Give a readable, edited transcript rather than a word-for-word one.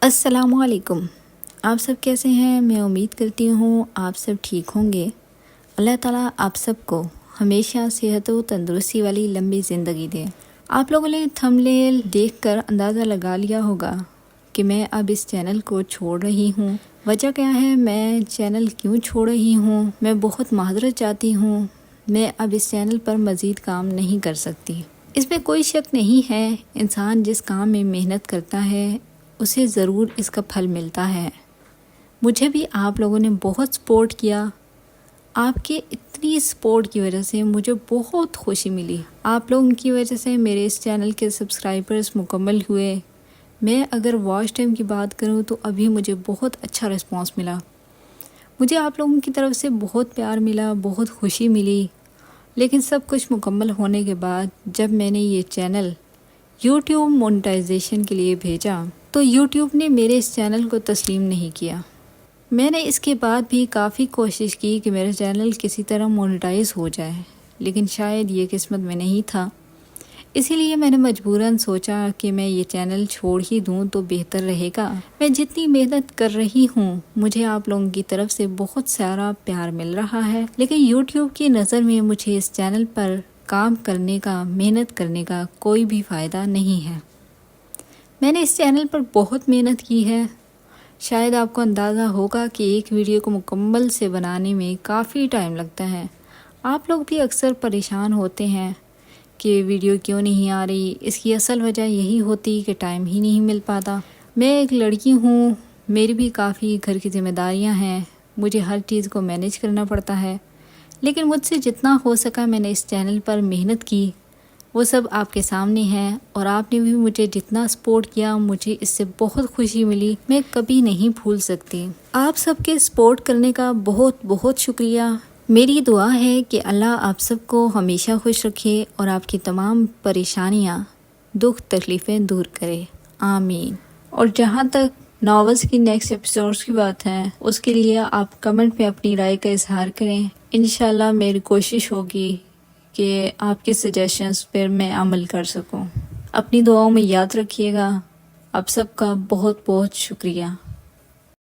السلام علیکم، آپ سب کیسے ہیں؟ میں امید کرتی ہوں آپ سب ٹھیک ہوں گے۔ اللہ تعالیٰ آپ سب کو ہمیشہ صحت و تندرستی والی لمبی زندگی دے۔ آپ لوگوں نے تھمبنیل دیکھ کر اندازہ لگا لیا ہوگا کہ میں اب اس چینل کو چھوڑ رہی ہوں۔ وجہ کیا ہے، میں چینل کیوں چھوڑ رہی ہوں؟ میں بہت معذرت چاہتی ہوں، میں اب اس چینل پر مزید کام نہیں کر سکتی۔ اس میں کوئی شک نہیں ہے، انسان جس کام میں محنت کرتا ہے اسے ضرور اس کا پھل ملتا ہے۔ مجھے بھی آپ لوگوں نے بہت سپورٹ کیا، آپ کے اتنی سپورٹ کی وجہ سے مجھے بہت خوشی ملی۔ آپ لوگوں کی وجہ سے میرے اس چینل کے سبسکرائبرز مکمل ہوئے۔ میں اگر واچ ٹائم کی بات کروں تو ابھی مجھے بہت اچھا رسپانس ملا۔ مجھے آپ لوگوں کی طرف سے بہت پیار ملا، بہت خوشی ملی۔ لیکن سب کچھ مکمل ہونے کے بعد جب میں نے یہ چینل یوٹیوب مونیٹائزیشن کے لیے بھیجا تو یوٹیوب نے میرے اس چینل کو تسلیم نہیں کیا۔ میں نے اس کے بعد بھی کافی کوشش کی کہ میرا چینل کسی طرح مونیٹائز ہو جائے، لیکن شاید یہ قسمت میں نہیں تھا۔ اسی لیے میں نے مجبوراً سوچا کہ میں یہ چینل چھوڑ ہی دوں تو بہتر رہے گا۔ میں جتنی محنت کر رہی ہوں، مجھے آپ لوگوں کی طرف سے بہت سارا پیار مل رہا ہے، لیکن یوٹیوب کی نظر میں مجھے اس چینل پر کام کرنے کا، محنت کرنے کا کوئی بھی فائدہ نہیں ہے۔ میں نے اس چینل پر بہت محنت کی ہے۔ شاید آپ کو اندازہ ہوگا کہ ایک ویڈیو کو مکمل سے بنانے میں کافی ٹائم لگتا ہے۔ آپ لوگ بھی اکثر پریشان ہوتے ہیں کہ ویڈیو کیوں نہیں آ رہی۔ اس کی اصل وجہ یہی ہوتی کہ ٹائم ہی نہیں مل پاتا۔ میں ایک لڑکی ہوں، میری بھی کافی گھر کی ذمہ داریاں ہیں، مجھے ہر چیز کو مینیج کرنا پڑتا ہے، لیکن مجھ سے جتنا ہو سکا میں نے اس چینل پر محنت کی، وہ سب آپ کے سامنے ہے، اور آپ نے بھی مجھے جتنا سپورٹ کیا مجھے اس سے بہت خوشی ملی، میں کبھی نہیں بھول سکتی۔ آپ سب کے سپورٹ کرنے کا بہت بہت شکریہ۔ میری دعا ہے کہ اللہ آپ سب کو ہمیشہ خوش رکھے اور آپ کی تمام پریشانیاں، دکھ تکلیفیں دور کرے، آمین۔ اور جہاں تک ناولز کی نیکسٹ ایپیسوڈز کی بات ہے، اس کے لیے آپ کمنٹ میں اپنی رائے کا اظہار کریں۔ انشاءاللہ میری کوشش ہوگی کہ آپ کے سجیشنز پر میں عمل کر سکوں۔ اپنی دعاؤں میں یاد رکھیے گا۔ آپ سب کا بہت بہت شکریہ۔